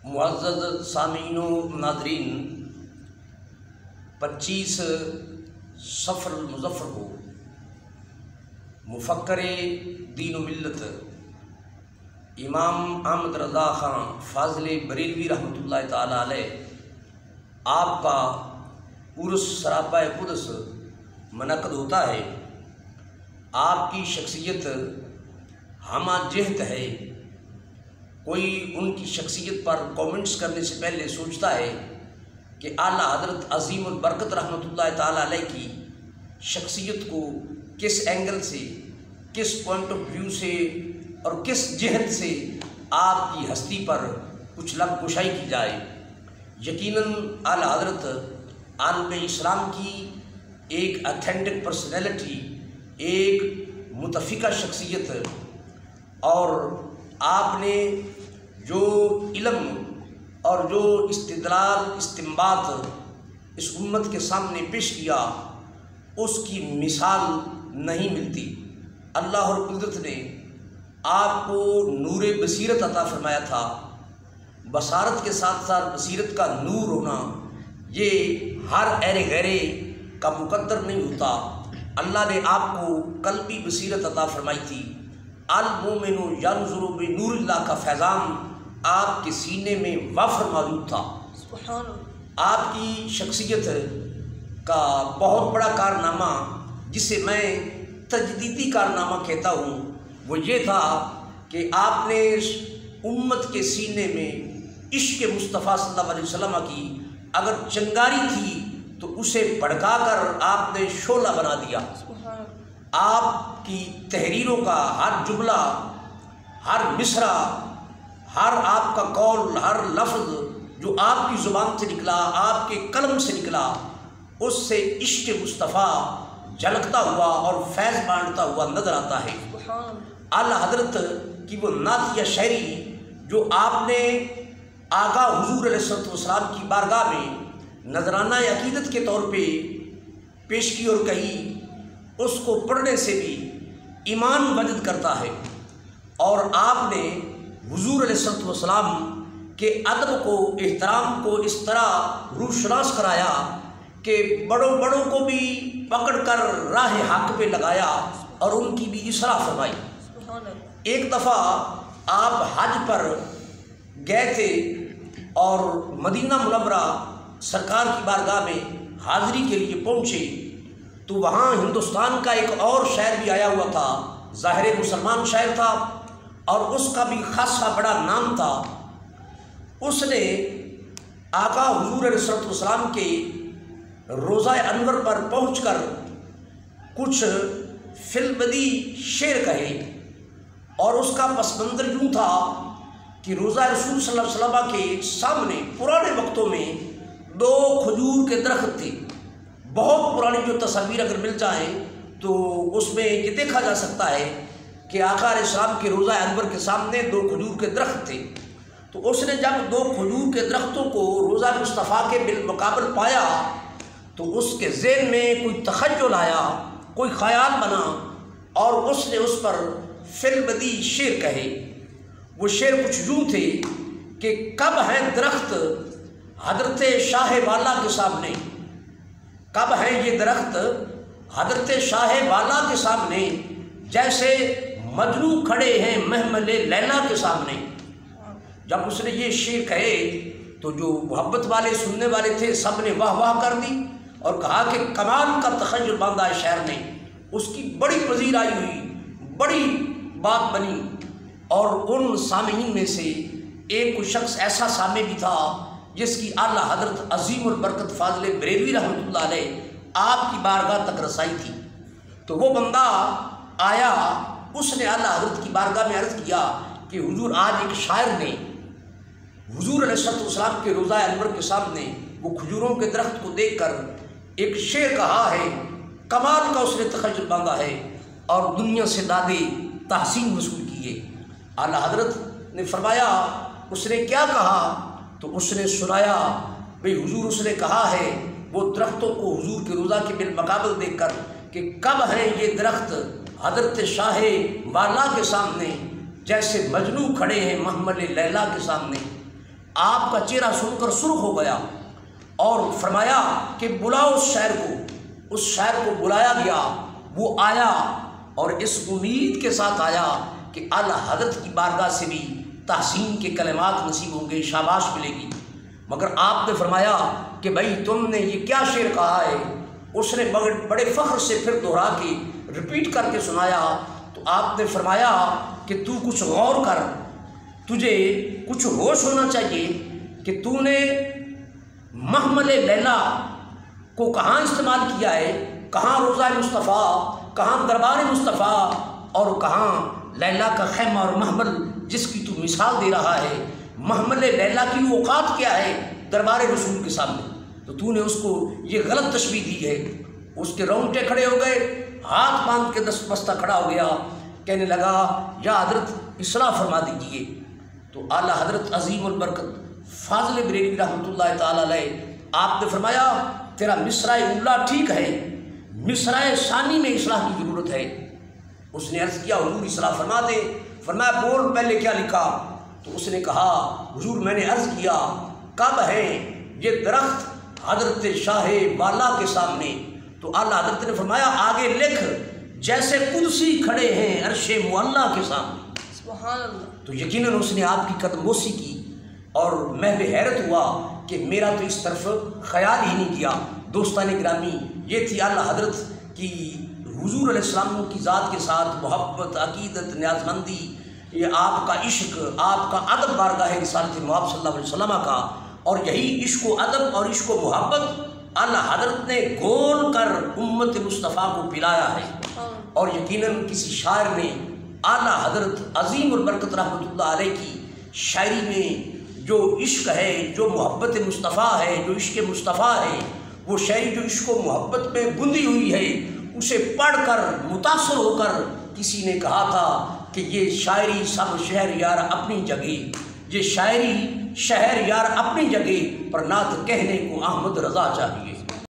معزز سامعین و ناظرین، 25 صفر المظفر کو مفکر دین و ملت امام احمد رضا خان فاضل بریلوی رحمۃ اللہ تعالی علیہ آپ کا عرس سراپا قدس منعقد ہوتا ہے۔ آپ کی شخصیت ہمہ جہت ہے۔ کوئی ان کی شخصیت پر کومنٹس کرنے سے پہلے سوچتا ہے کہ اعلیٰ حضرت عظیم البرکت رحمۃ اللہ تعالی علیہ کی شخصیت کو کس اینگل سے، کس پوائنٹ آف ویو سے اور کس جہت سے آپ کی ہستی پر کچھ لب کشائی کی جائے۔ یقیناً اعلیٰ حضرت عالم اسلام کی ایک اتھینٹک پرسنالٹی، ایک متفقہ شخصیت، اور آپ نے جو علم اور جو استدلال استنباط اس امت کے سامنے پیش کیا، اس کی مثال نہیں ملتی۔ اللہ رب العزت نے آپ کو نور بصیرت عطا فرمایا تھا۔ بصارت کے ساتھ ساتھ بصیرت کا نور ہونا یہ ہر ایرے غیرے کا مقدر نہیں ہوتا۔ اللہ نے آپ کو قلبی بصیرت عطا فرمائی تھی۔ المومن ینظر بنور اللہ کا فیضان آپ کے سینے میں وافر موجود تھا۔ آپ کی شخصیت کا بہت بڑا کارنامہ، جسے میں تجدیدی کارنامہ کہتا ہوں، وہ یہ تھا کہ آپ نے امت کے سینے میں عشق مصطفیٰ صلی اللہ علیہ وسلم کی اگر چنگاری تھی تو اسے بھڑکا کر آپ نے شعلہ بنا دیا۔ آپ کی تحریروں کا ہر جملہ، ہر مصرع، ہر آپ کا قول، ہر لفظ جو آپ کی زبان سے نکلا، آپ کے قلم سے نکلا، اس سے عشق مصطفیٰ جھلکتا ہوا اور فیض بانٹتا ہوا نظر آتا ہے۔ اعلیٰ حضرت کی وہ نعتیہ شاعری جو آپ نے آقا حضور علیہ السلام کی بارگاہ میں نذرانہ عقیدت کے طور پہ پیش کی اور کہی، اس کو پڑھنے سے بھی ایمان وجد کرتا ہے۔ اور آپ نے حضور علیہ السلام کے ادب کو، احترام کو اس طرح روشناس کرایا کہ بڑوں بڑوں کو بھی پکڑ کر راہ حق پہ لگایا اور ان کی بھی اصلاح فرمائی۔ ایک دفعہ آپ حج پر گئے تھے اور مدینہ منورہ سرکار کی بارگاہ میں حاضری کے لیے پہنچے، تو وہاں ہندوستان کا ایک اور شاعر بھی آیا ہوا تھا، ظاہر مسلمان شاعر تھا اور اس کا بھی خاصا بڑا نام تھا۔ اس نے آقا حضور علیہ السلام کے روضہ انور پر پہنچ کر کچھ فی البدی شعر کہے، اور اس کا پس منظر یوں تھا کہ روضہ رسول صلی اللہ علیہ وسلم کے سامنے پرانے وقتوں میں 2 کھجور کے درخت تھے۔ بہت پرانی جو تصاویر اگر مل جائیں تو اس میں یہ دیکھا جا سکتا ہے کہ آقا علیہ السلام کے روضہ انور کے سامنے 2 کھجور کے درخت تھے۔ تو اس نے جب 2 کھجور کے درختوں کو روضہ مصطفیٰ کے بالمقابل پایا تو اس کے ذہن میں کوئی تخیل آیا، کوئی خیال بنا، اور اس نے اس پر فی البدی شعر کہے۔ وہ شعر کچھ یوں تھے کہ کب ہیں درخت حضرت شاہ والا کے سامنے، کب ہیں یہ درخت حضرت شاہ والا کے سامنے، جیسے مجنو کھڑے ہیں محمل لیلا کے سامنے۔ جب اس نے یہ شعر کہے تو جو محبت والے سننے والے تھے سب نے واہ واہ کر دی اور کہا کہ کمال کا تخیل باندھا ہے شاعر نے، اس کی بڑی پذیر آئی ہوئی، بڑی بات بنی۔ اور ان سامعین میں سے ایک کوئی شخص ایسا سامع بھی تھا جس کی اعلیٰ حضرت عظیم البرکت فاضل بریلوی رحمۃ اللہ علیہ آپ کی بارگاہ تک رسائی تھی۔ تو وہ بندہ آیا، اس نے اعلیٰ حضرت کی بارگاہ میں عرض کیا کہ حضور، آج ایک شاعر نے حضور علیہ السلام کے روضہ انور کے سامنے وہ کھجوروں کے درخت کو دیکھ کر ایک شعر کہا ہے، کمال کا اس نے تخیل باندھا ہے اور دنیا سے دادے تحسین وصول کیے۔ اعلیٰ حضرت نے فرمایا اس نے کیا کہا؟ تو اس نے سنایا، بھئی حضور اس نے کہا ہے وہ درختوں کو حضور کے روضہ کے بالمقابل دیکھ کر کہ کب ہیں یہ درخت حضرت شاہ والا کے سامنے، جیسے مجنو کھڑے ہیں محمل لیلا کے سامنے۔ آپ کا چہرہ سن کر سرخ ہو گیا اور فرمایا کہ بلاؤ اس شاعر کو۔ اس شاعر کو بلایا گیا، وہ آیا اور اس امید کے ساتھ آیا کہ اعلیٰ حضرت کی بارگاہ سے بھی تحسین کے کلمات نصیب ہوں گے، شاباش ملے گی۔ مگر آپ نے فرمایا کہ بھائی تم نے یہ کیا شعر کہا ہے؟ اس نے بڑے فخر سے پھر دہرا کے رپیٹ کر کے سنایا، تو آپ نے فرمایا کہ تو کچھ غور کر، تجھے کچھ ہوش ہونا چاہیے کہ تو نے محمل لیلا کو کہاں استعمال کیا ہے، کہاں روضہ مصطفیٰ، کہاں دربار مصطفیٰ، اور کہاں لیلا کا خیمہ اور محمل جس کی تو مثال دے رہا ہے۔ محمل لیلا کی اوقات کیا ہے دربار رسول کے سامنے، تو نے اس کو یہ غلط تشبیہ دی ہے۔ اس کے رونگٹے کھڑے ہو گئے، ہاتھ باندھ کے دست بستہ کھڑا ہو گیا، کہنے لگا یا حضرت اصلاح فرما دیجیے۔ تو اعلیٰ حضرت عظیم البرکت فاضل بریلوی رحمۃ اللہ تعالیٰ علیہ آپ نے فرمایا تیرا مصرع اولا ٹھیک ہے، مصرع ثانی میں اصلاح کی ضرورت ہے۔ اس نے عرض کیا حضور اصلاح فرما دے۔ فرمایا بول پہلے کیا لکھا؟ تو اس نے کہا حضور میں نے عرض کیا کب ہے یہ درخت حضرت شاہ والا کے سامنے؟ تو اعلیٰ حضرت نے فرمایا آگے لکھ جیسے قدسی کھڑے ہیں عرش معلیٰ کے سامنے۔ سبحان اللہ۔ تو یقیناً اس نے آپ کی قدم بوسی کی اور میں بے حیرت ہوا کہ میرا تو اس طرف خیال ہی نہیں کیا۔ دوستان گرامی، یہ تھی اعلیٰ حضرت کی حضور علیہ السلام کی ذات کے ساتھ محبت، عقیدت، نیاز مندی، یہ آپ کا عشق، آپ کا ادب بارگاہ رسالت مآب صلی اللہ علیہ وسلم کا، اور یہی عشق و ادب اور عشق و محبت اعلیٰ حضرت نے گول کر امت مصطفیٰ کو پلایا ہے۔ اور یقیناً کسی شاعر نے اعلیٰ حضرت عظیم البرکت رحمۃ اللہ علیہ کی شاعری میں جو عشق ہے، جو محبت مصطفیٰ ہے، جو عشق مصطفیٰ ہے، وہ شاعری جو عشق و محبت میں بندھی ہوئی ہے، اسے پڑھ کر متاثر ہو کر کسی نے کہا تھا کہ یہ شاعری سب شہر یار اپنی جگہ، یہ شاعری شہر یار اپنی جگہ، پر نعت کہنے کو احمد رضا چاہیے۔